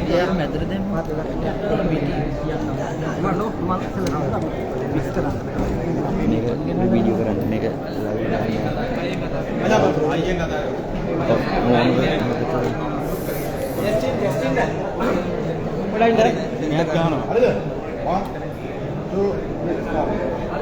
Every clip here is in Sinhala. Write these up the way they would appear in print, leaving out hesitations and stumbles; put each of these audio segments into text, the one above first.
यार मैं तेरे दिन वीडियो करने का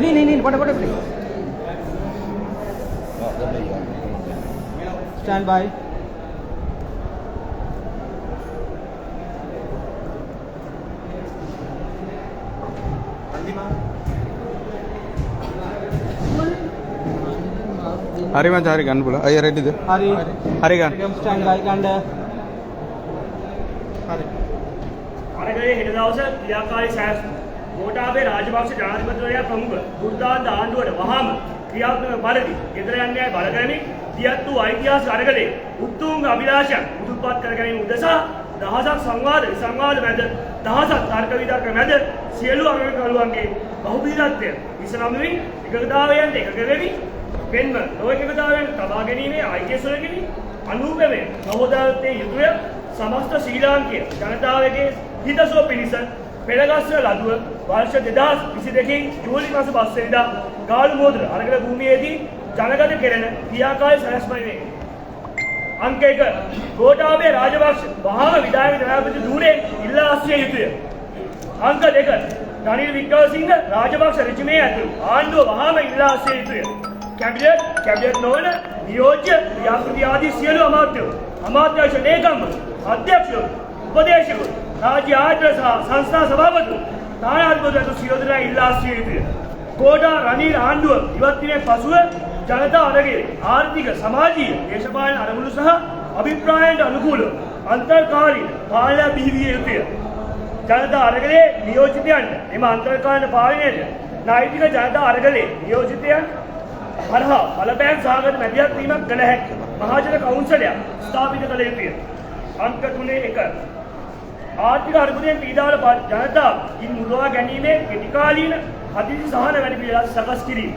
नहीं stand by hari mah cari kan pula ayo ready deh hari kan stand by kan අරගලේ හෙට දවසේ ක්‍රියාකාරී සෑස් ගෝඨාභය රාජපක්ෂ ජනාධිපතිවරයා ප්‍රමුඛ බුද්ධාන්ත ආණ්ඩුවට වහාම ක්‍රියාත්මක පරිදි ගෙදර යන්නේ බල කරමින් දියත් වූ ඓතිහාසික අරගලේ උතුම් අභිලාෂයන් මුදුන්පත් කර ගැනීම උදෙසා දහසක් සංවාද විසංවාද මැද දහසක් තර්ක විතර්ක මැද සියලු අරගලකරුවන්ගේ බහුබීරත්වය විසනමින් එකගතාවයන් එකක වෙමි වෙන්ම නොඑකගතාවයන් තබා ගැනීමේ අයිතිය සොයගෙන අනුභවයෙන් සහෝදරත්වයේ යුතුය समस्त ශ්‍රීලාංකීය ජනතාවගේ හිතසුව පිණිස පෙළගස්වන ලදුව වර්ෂ 2022 ජූලි මාස 5 වෙනිදා ගාලු මෝදුර අරගල භූමියේදී ජනගත කෙරෙන ක්‍රියාකාරී සැලැස්මයි වේ. අංක 1 ගෝඨාභය රාජපක්ෂ වහාම විධායක ජනාධිපති ධූරයෙන් ඉල්ලා අස්සිය යුතුය. අංක 2 රනිල් වික්‍රමසිංහ රාජපක්ෂ රජිමේ ඇතුළු ආණ්ඩුව වහාම ඉල්ලා අස්සිය යුතුය. කැබිනට් නොවන නියෝජ්‍ය ව්‍යාපෘති ආදී සියලු අමාත්‍යවරු අමාත්‍යාංශ ලේකම්වරු අධ්‍යක්ෂකවරු උපදේශකවරු රාජ්‍ය ආයතන සහ සංස්ථා සභාපතිවරු තානාධිපතිවරු සියලු දෙනා ඉල්ලා සිටිය යුතුය. ගෝඨා රනිල් ආණ්ඩුව ඉවත් වීමෙන් පසුව ජනතා අරගලේ ආර්ථික සමාජීය දේශපාලන අරමුණු සහ අභිප්‍රායන්ට අනුකූලව අන්තර්කාලීන පාලනය බිහි විය යුතුය. ජනතා අරගලේ නියෝජිතයන් එම අන්තර්කාලීන පාලනයට නායක ජනතා අරගලේ නියෝජිතයන් හරහා බලපෑම් සහගත මැදිහත් වීමක් කළ හැකිය. මහජන කවුන්සලයක් ස්ථාපිත කළ යුතුය. අංක 3 ආර්ථික අර්බුදයෙන් පීඩාවල ජනතාව ඉන් මුදවා ගැනීමේ කෙටිකාලීන හදිසි සහන වැඩපිළිවෙළක් සකස් කිරීම.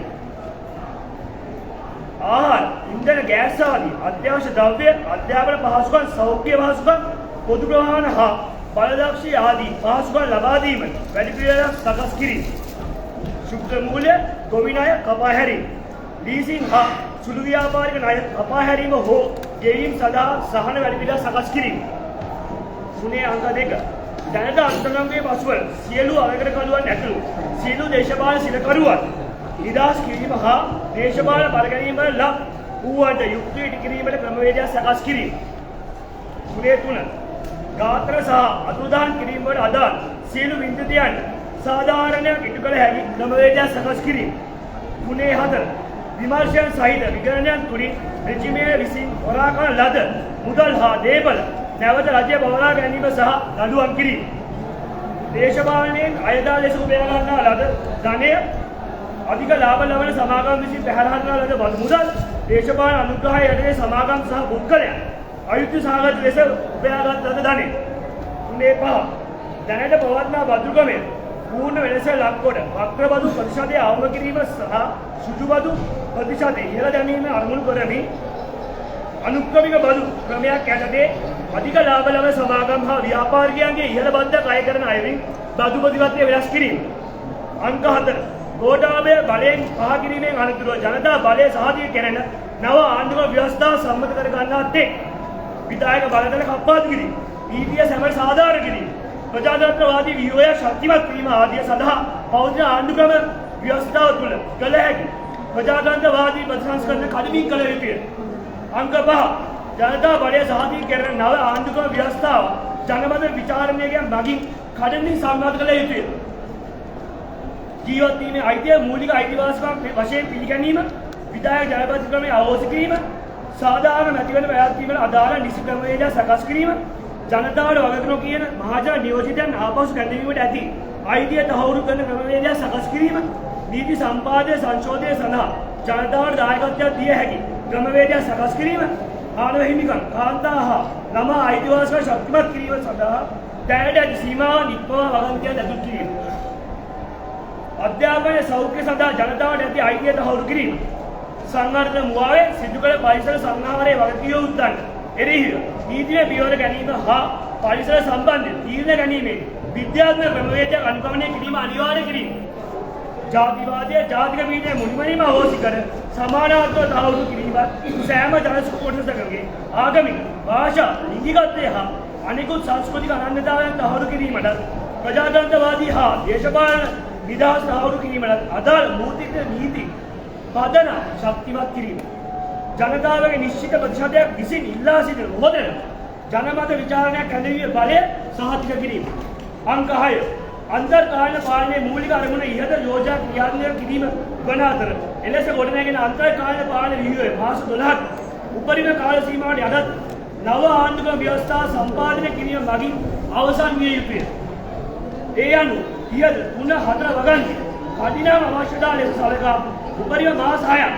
ආහාර, ඉන්ධන, ගෑස් ආදී අත්‍යවශ්‍ය ද්‍රව්‍ය, අධ්‍යාපන පහසුකම්, සෞඛ්‍ය පහසුකම්, පොදු ප්‍රවාහන හා බලදක්ෂී ආදී පහසුකම් ලබා දීමට වැඩපිළිවෙළක් සකස් කිරීම. ශුද්ධ මූල්‍ය, ගොවි ණය කපා හැරීම. ලීසින් හා සුළු ව්‍යාපාරික ණය කපා හැරීම හෝ ගෙවීම සඳහා සහන වැඩපිළිවෙළ සකස් කිරීම. 3 අංක 2 දැනට අන්තර්ගතයේ පසුවල සියලු අරගලකරුවන් ඇතුළු සියලු දේශපාලන සිරකරුවන් නිදහස් කිරීම හා දේශපාලන පරිගැනීම ලක් වූවන්ට යුක්තිය ඉටු කිරීමට ක්‍රමවේදයක් සකස් කිරීම. 3 ගාත්‍ර සහ අතුරුදහන් කිරීම වලට අදාළ සියලු වින්දිතයන් සාධාරණයක් ඉටු කළ හැකි ක්‍රමවේදයක් සකස් කිරීම. 4 විමර්ශන සහිත විගණනයන් තුලින් රෙජිමේ විසින් හොරා කරන ලද මුදල් හා දේපල නැවත රජය බවලා ගැනීම සහ දඬුවම් කිරීම. දේශපාලනයෙන් අයදා ලෙස උපයා ගන්නා ලද ධනය අධික ලාභ ලබන සමාගම් විසින් පැහැර හදනා ලද බදු මුදල් දේශපාලන අනුග්‍රහය යටතේ සමාගම් සහ පුද්ගලයන් අයුක්ති සහගත ලෙස උපයාගත් ලද ධනෙ. 5 දැනට පවත්නා බදුකමේ පූර්ණ වෙනස ලක්කොට වක්‍ර බදු ප්‍රතිශතය අවම කිරීම සහ සුදු බදු ප්‍රතිශතය ඉහළ දැමීම අරමුණු කරමින් අනුක්‍රමික බදු ක්‍රමයක් යටතේ අධික ලාභ ලබන සමාගම් හා ව්‍යාපාරිකයන්ගේ ඉහළ බද්දක් අය කරන අයුරින් බදු ප්‍රතිපත්තිය වෙනස් කිරීම. අංක 4 ගෝඨාභය බලයෙන් පහ කිරීමෙන් අනතුරුව ජනතා බලය සාධිත කෙරෙන නව ආණ්ඩුව ව්‍යවස්ථාව සම්මත කර ගන්නාත් එක් විධායක බලතල කප්පාදු කිරීම, නීතිය සැම සාධාරණ කිරීම, ප්‍රජාතන්ත්‍රවාදී ව්‍යුහය ශක්තිමත් වීම ආදිය සඳහා පෞද්ගලික ආණ්ඩුක්‍රම ව්‍යවස්ථාව තුළ කළ හැකි ප්‍රජාතන්ත්‍රවාදී ප්‍රතිසංස්කරණ කඩමින් කළ යුතුය. අංක 5 ජනතා බලය සාධිත කරන නව ආණ්ඩුක්‍රම ව්‍යවස්ථාව ජනමත විචාරණයකින් මගින් කඩමින් සම්මත කළ යුතුය. ජීවත් වීමේ අයිතිය මූලික අයිතිවාසිකම් වශයෙන් පිළිගැනීම, විධායක ජනපති ක්‍රමයේ අවෝසි කිරීම, සාධාරණ මැතිවරණ පැවැත්වීමට අදාළ නිසි ක්‍රමවේදයක් සකස් කිරීම, ජනතාවට වගක නොකියන මහජන නියෝජිතයන් ආපසු ගැනීමට ඇති අයිතිය තහවුරු කරන ක්‍රමවේදයක් සකස් කිරීම, නීති සම්පාදනය සංශෝධනය සඳහා ජනතාවට දායකත්වයක් දිය හැකි ක්‍රමවේදයක් සකස් කිරීම, ආනව හිමිකම්, කාන්තා හා ළමා අයිතිවාසිකම් ශක්තිමත් කිරීම සඳහා දැනට ඇති සීමාවන් ඉක්මවා වගන්තියක් ඇතුළු කිරීම. අධ්‍යාපනය සෞඛ්‍ය සඳහා ජනතාවට ඇති අයිතිය තහවුරු කිරීම. සංවර්ධන මුවාවේ සිදු කළ පරිසර සංහාරයේ වගකීම් උද්දන්න එරෙහිව නීතිමය පියවර ගැනීම හා පරිසර සම්බන්ධ තීරණ ගැනීමේදී විද්‍යාත්මක ක්‍රමවේදයක් අනුගමනය කිරීම අනිවාර්ය කිරීම. ජාතිවාදය ජාතික පීඩනය මුළුමනින්ම අවෝසි කර සමානාත්මව තහවුරු කිරීමත් සෑම ජනසුඛ කොටසකගේ ආගමික භාෂා ලිංගිකත්වය හා අනිකුත් සංස්කෘතික අනන්‍යතාවයන් තහවුරු කිරීමට ප්‍රජාතන්ත්‍රවාදී හා දේශපාලන නිදහස් තහවුරු කිරීමට අදාළ මූලික නීති පදනම ශක්තිමත් කිරීම. ජනතාවගේ නිශ්චිත ප්‍රතිශතයක් විසින් ඉල්ලා සිටින මොහොතේ ජනමත විචාරණයක් ඇඳවීමේ බලය සහතික කිරීම. අංක 6 අන්තර්කාලීන පාලනයේ මූලික අරමුණ ඉහත යෝජනා ක්‍රියාත්මක කිරීම වන අතර එලෙස ගොඩනැගෙන අන්තර්කාලීන පාලන ව්‍යුහය මාස 12ක් උපරිම කාල සීමාවට යටත් නව ආණ්ඩුක්‍රම ව්‍යවස්ථා සම්පාදනය කිරීම මගින් අවසන් විය යුතුය. ඒ අනුව ඉහත 3-4 වගන්ති කඩිනම් අවශ්‍යතාව ලෙස සලකා උපරිම මාස 6ක්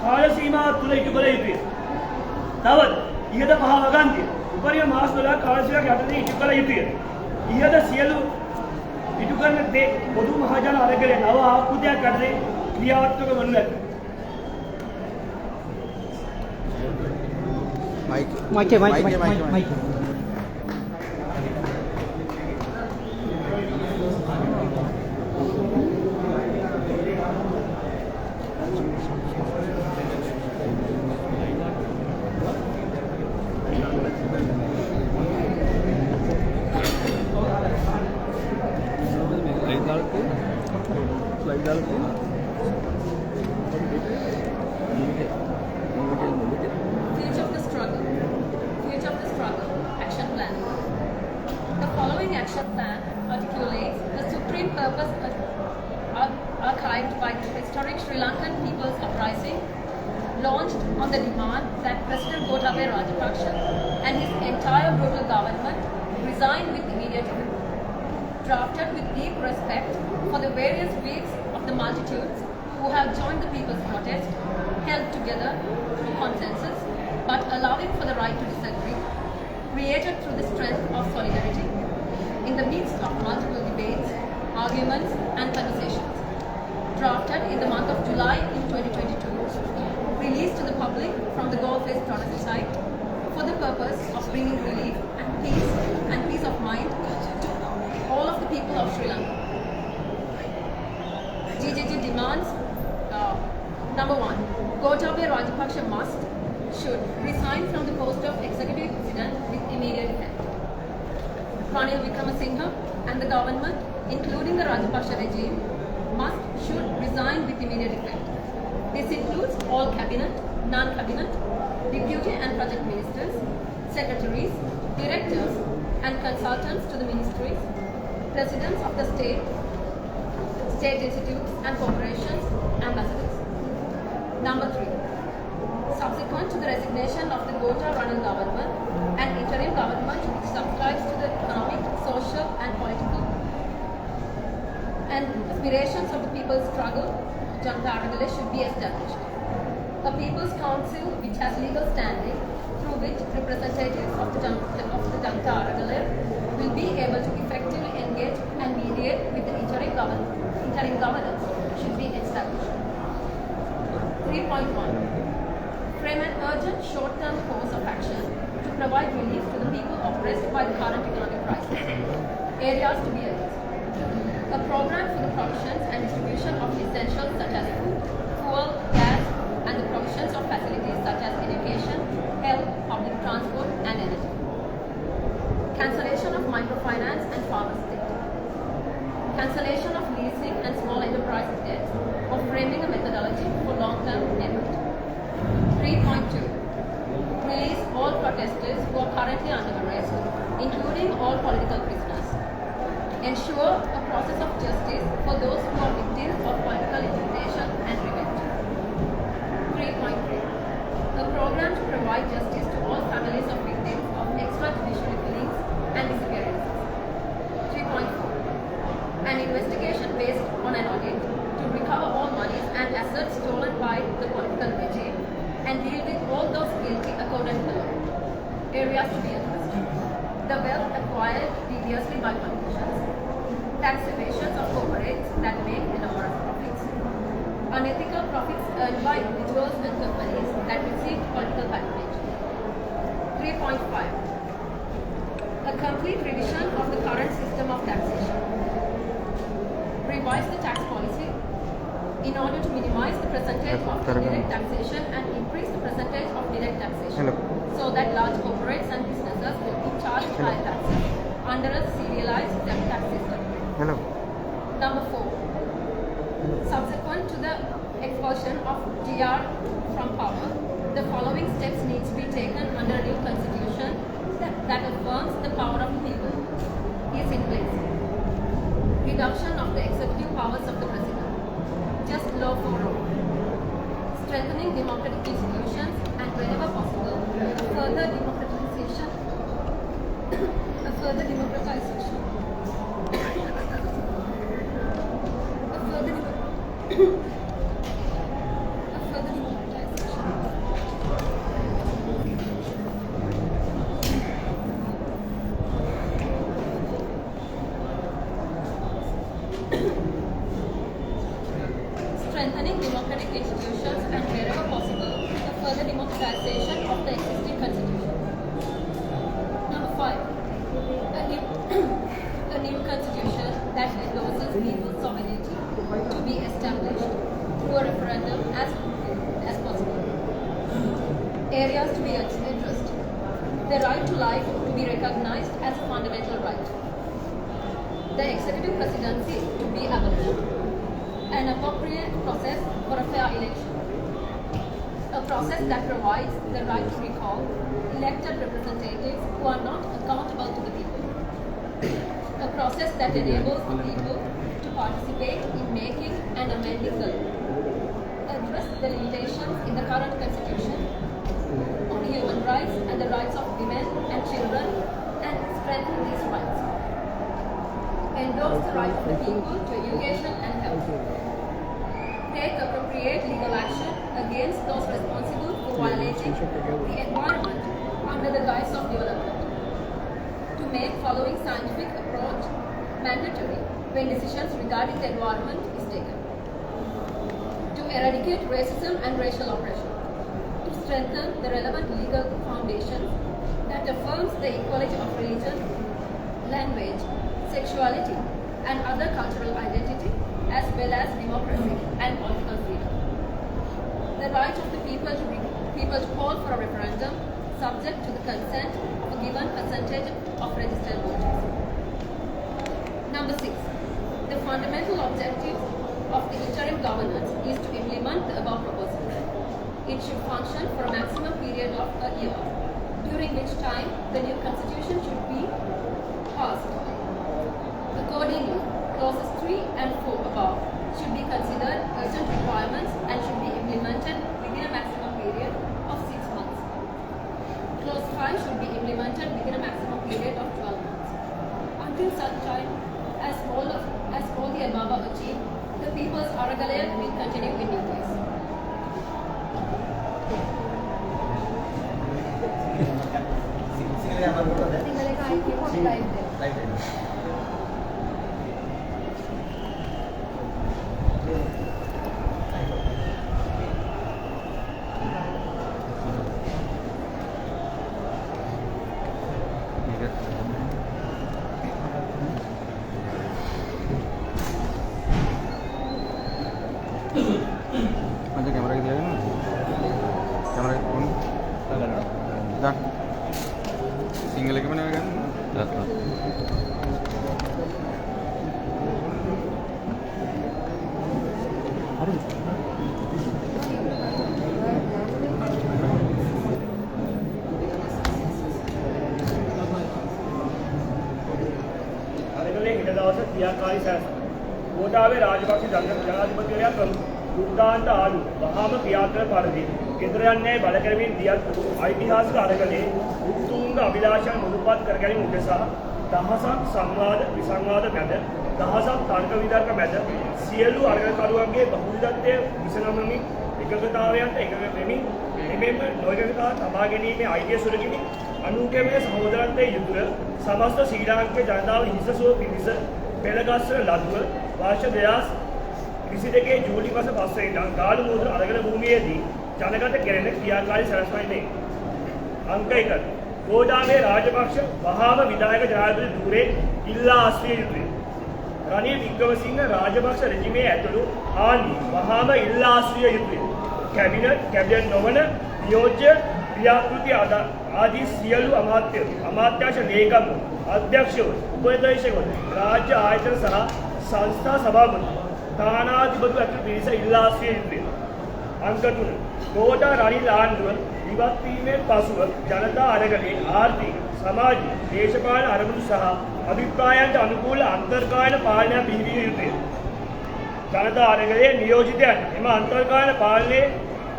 කාල සීමාව තුළ ඉටු කළ යුතුය. තවද ඉහත 5 වගන්ති උපරිම මාස 12ක් කාල සීමාවක් යටතේ ඉටු කළ යුතුය. ඉහත සියලු ඉටු කරන දේ පොදු මහජන අරගලයේ නව ආකෘතියක් යටතේ ක්‍රියාත්මක වනු ඇත. Mic. Future of the struggle. Action plan. The following action plan articulates the supreme purpose archived by the historic Sri Lankan People's Uprising, launched on the demand that President Gotabaya Rajapaksa and his entire brutal government resign with immediate effect. Drafted with deep respect for the various views of the multitudes who have joined the people's protest, held together through consensus, but allowing for the right to disagree, created through the strength of solidarity, in the midst of multiple debates, arguments, and conversations. Drafted in the month of July in 2022, released to the public from the goal-faced protest site for the purpose of bringing relief and peace of mind to all of the people of Sri Lanka. GJG demands, number 1, Gotabaya Rajapaksa should resign from the post of Executive President with immediate effect. Ranil Wickremesinghe and the government, including the Rajapaksa regime, should resign with immediate effect. This includes all cabinet, non-cabinet, deputy and project ministers, secretaries, directors and consultants to the ministries, presidents of the state institutes and corporations, ambassadors. Number 3. Subsequent to the resignation of the Gota Ranil government, an interim government which subscribes to the economic, social and political and aspirations of the people's struggle, Janata Aragale should be established. A People's Council which has legal standing, through which representatives of the Janata Aragale will be able to effectively engage and mediate with the interim governance should be established. 3.1. Frame an urgent short-term course of action to provide relief to the people oppressed by the current economic crisis. Areas to be addressed. A program for the provisions and distribution of essentials such as food, fuel, gas, and the provisions of facilities such as education, health, public transport, and energy. Cancellation of microfinance and farmers' debt. Cancellation of leasing and small enterprise debts, or framing a methodology for long-term effort. 3.2. Release all protesters who are currently under arrest, including all political prisoners. Ensure a process of justice for those who are victims of political intimidation and revenge. 3.3. A program to provide justice to all families of victims of extrajudicial killings and disappearances. 3.4. An investigation based on an audit to recover all monies and assets stolen by the political regime and deal with all those guilty according to the law. Areas to be addressed. The wealth acquired deviously by politicians. Tax evasions of corporates that make enormous profits. Unethical profits earned by individuals and companies that receive political patronage. 3.5. A complete revision of the current system of taxation. Revise the tax policy in order to minimize the percentage of indirect taxation and increase the percentage of direct taxation, so that large corporates and businesses will be charged higher taxes under a serialized tax system. Number 4. Subsequent to the expulsion of DR from power, the following steps need to be taken under a new constitution that affirms the power of the people is in place. Reduction of the executive powers of the president. Just law for all. Strengthening democratic institutions and whenever possible, further democratization. Strengthening democratic institutions and wherever possible, the further democratization of the existing constitution. Number 5. A new constitution that endorses people's sovereignty to be established through a referendum as possible. Areas to be addressed. The right to life to be recognized as a fundamental right. The executive presidency to be abolished. An appropriate process for a fair election. A process that provides the right to recall elected representatives who are not accountable to the people. A process that enables the people to participate in making and amending the law. Address the limitations in the current constitution on human rights and the rights of women and children and strengthen these rights. Endorse the right of the people to education and health. Take appropriate legal action against those responsible for violating the environment under the guise of development. To make following scientific approach mandatory when decisions regarding the environment is taken. To eradicate racism and racial oppression. To strengthen the relevant legal foundations that affirms the equality of religion, language, sexuality, and other cultural identity, as well as democracy and political freedom. The right of the people to call for a referendum subject to the consent of a given percentage of registered voters. Number 6. The fundamental objective of the interim governance is to implement the above proposals. It should function for a maximum period of a year, during which time the new constitution should be passed. Accordingly, clauses 3 and 4 above should be considered urgent requirements and should be implemented within a maximum period of 6 months. Clause 5 should be implemented within a maximum period of 12 months. Until such time as all the above are achieved, the people's Aragalayan will continue in new ways. Ada kamera kita kan? Kamera on. Dah. Single ke mana kan? Dah. අරගලේ හිට දවස ක්‍රියාකාරී සැලසුම්. ගෝඨාභය රාජපක්ෂ ජනාධිපතිවරයා දුර්දාන්ත ආලු වහාම ක්‍රියාත්මක පරිදි ගෙදර යන්නේ බල කරමින් දියත් ඓතිහාසික අරගලේ උතුම්ග අභිලාෂයන් මුදුපත් කර ගැනීම උදෙසා දහසක් සංවාද විසංවාද මැද දහසක් තර්ක විතර්ක මැද සියලු අරගලකරුවන්ගේ බහුවිධත්වය විසඳමින් එකගතාවයන්ට එකග වෙමින් එමෙන්ම නොඑකගතා තබා ගැනීමේ අයිතිය සුරකිමින් අනුකම්පිත සහෝදරත්වයේ යුතුව සමස්ත ශ්‍රී ලාංකික ජනතාව හිසසුව පිණිස පෙළගස්වන ලද්ව වර්ෂ 2022 ජූලි මාස 5 වෙනිදා ගාලු මුහුද අරගල භූමියේදී ජනගත කෙරෙන ක්‍රියාකාරී සැලැස්මයි මේ. අංක 1. ගෝඨාභය රාජපක්ෂ වහාම විධායක ජනාධිපති ධූරේ ඉල්ලා ආශ්‍රය යුතුය. රනිල් වික්‍රමසිංහ රාජපක්ෂ රෙජිමේ ඇතුළු ආණ්ඩු වහාම ඉල්ලා ආශ්‍රය යුතුය. කැබිනට් නොවන නියෝජ්‍ය ක්‍රියාකෘති ආදී සියලු අමාත්‍යාංශ ලේකම් අධ්‍යක්ෂකවරු උපදේශකවරු රාජ්‍ය ආයතන සහ සංස්ථා සභාපති තානාධිපති ඇතුළු පිරිස ඉල්ලා ආශ්‍රය යුතුය. අංක 3 ගෝඨා රනිල් ආණ්ඩුව ඉවත් වීමෙන් පසුව ජනතා අරගලයේ ආර්ථික සමාජික දේශපාලන අරමුණු සහ අභිප්‍රායන්ට අනුකූල අන්තර්කායන පාලනයක් බිහිවිය යුතුය. ජනතා අරගලයේ නියෝජිතයන් එම අන්තර්කායන පාලනයේ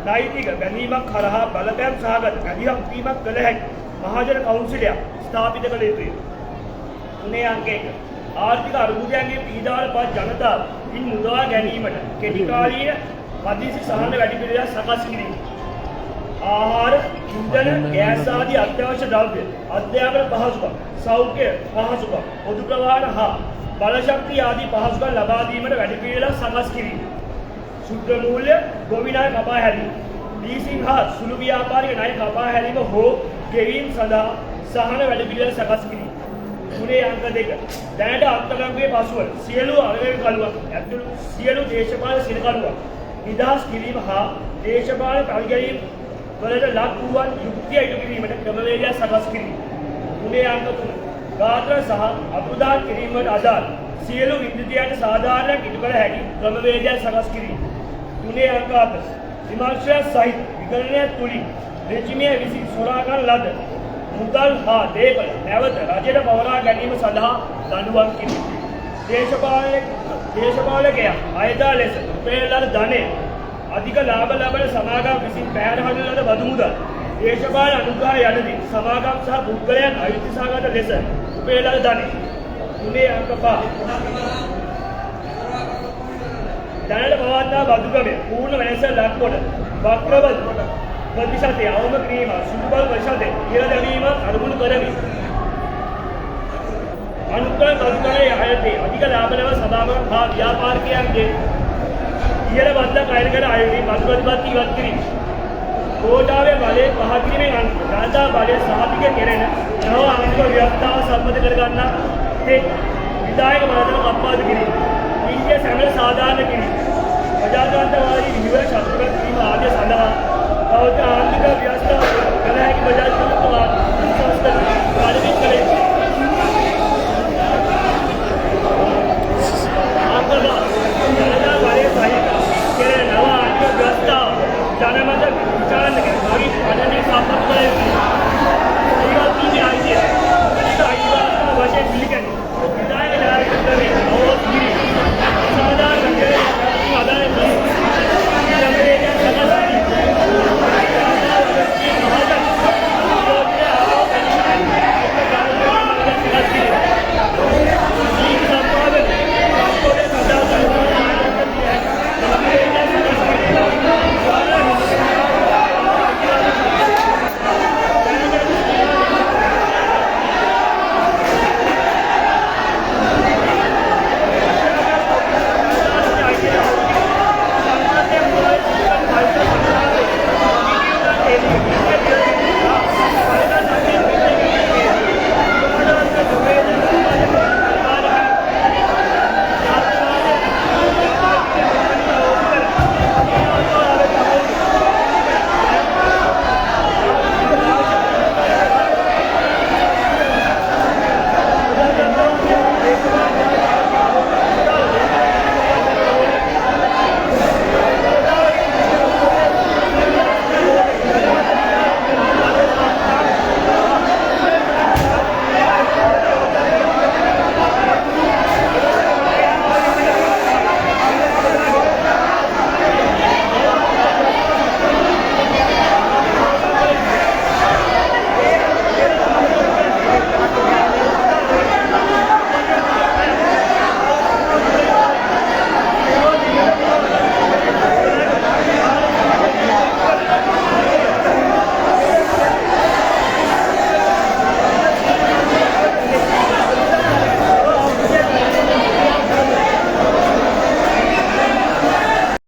නෛතික බැඳීමක් කරහා බලපෑම් සහගත මැදිහත් වීමක් කළ හැකි මහජන කවුන්සිලයක් ස්ථාපිත කළ යුතුය. 3 අංක 1 ආර්ථික අර්බුදයන්ගේ පීඩාවට පත් ජනතාව ඉන් මුදවා ගැනීමට කෙටි කාලීන මධ්‍යස්ථ සහන වැඩිපිළිවෙළක් සකස් කිරීම. ආහාර, ඉන්ධන, ගෑස් ආදී අත්‍යවශ්‍ය ද්‍රව්‍ය, අධ්‍යාපන පහසුකම්, සෞඛ්‍ය පහසුකම්, පොදු ප්‍රවාහන හා බලශක්තිය ආදී පහසුකම් ලබා දීමට වැඩිපිළිවෙළක් සකස් කිරීම. සුද්ධ මූල්‍ය ගොවි ණය කපා හැරීම, ලීසින් හා සුළු ව්‍යාපාරික ණය කපා හැරීම හෝ ගෙවීම සඳහා සහන වැඩිපිළිවෙළ සකස් කිරීම. 3 අංක 2 දැනට අත්අඩංගුවේ පසුව සියලු අරගලකරුවන් ඇතුළු සියලු දේශපාලන සිනකරුවන් නිදහස් කිරීම හා දේශපාලන පරිගැනීම් වලට ලක් වූවන් යුක්තිය ඉටු කිරීමට ක්‍රමවේදයක් සකස් කිරීම. 3 අංක 3 ගාත්‍ර සහ අපුදාන් කිරීම වලට අදාළ සියලු විද්‍යුතයන්ට සාධාරණයක් ඉටු කළ හැකි ක්‍රමවේදයක් සකස් කිරීම. 3 අංක 4 විමර්ශය සහිත විකරණය තුලින් රෙජිමේ විසින් සොරා ගන්න ලද මුදල් හා දේපල නැවත රජයට පවරා ගැනීම සඳහා දඬුවම් කිරීම. දේශපාලකයා අයදා ලෙස උපයන ධනය අධික ලාභ ලබන සමාගම් විසින් පැහැර හදන ලද බදු මුදල් දේශපාලන අනුග්‍රහය යටතේ සමාගම් සහ පුද්ගලයන් අයුක්ති සහගත ලෙස උපයන ධනය. 3 අංක 5 දැනට පවත්නා බදුගමේ පූර්ණ වෙනස ලක්කොට වක්‍රබද ප්‍රතිශතය අවම කිරීම සුළු බල ප්‍රතිශතය ඉහළ දැමීම අනුගුණ කරමි. අනුකූල බදුගමේ යටතේ අධික ලාභ ලබන සමාගම් හා ව්‍යාපාරිකයන්ගේ ඉහළ බද්දක් අයන කර අයුරින් මධ්‍යපති ඉවත් කිරීම. ගෝඨාභය බලය පහ කිරීමෙන් අනුව ජනතා බලය සහතික කෙරෙන නව ආණ්ඩුව ව්‍යවස්ථාව සම්මත කර ගන්නා තෙක් විධායක බලතල කප්පාදු කිරීම. නීතිය සැමල සාධාරණ කිරීම. ප්‍රජාතන්ත්‍රවාදී විහිවර ශක්තිමත් කිරීම ආදිය සඳහා බෞද්ධ ආර්ථික ව්‍යවස්ථාව කළ හැකි ප්‍රජාතන්ත්‍ර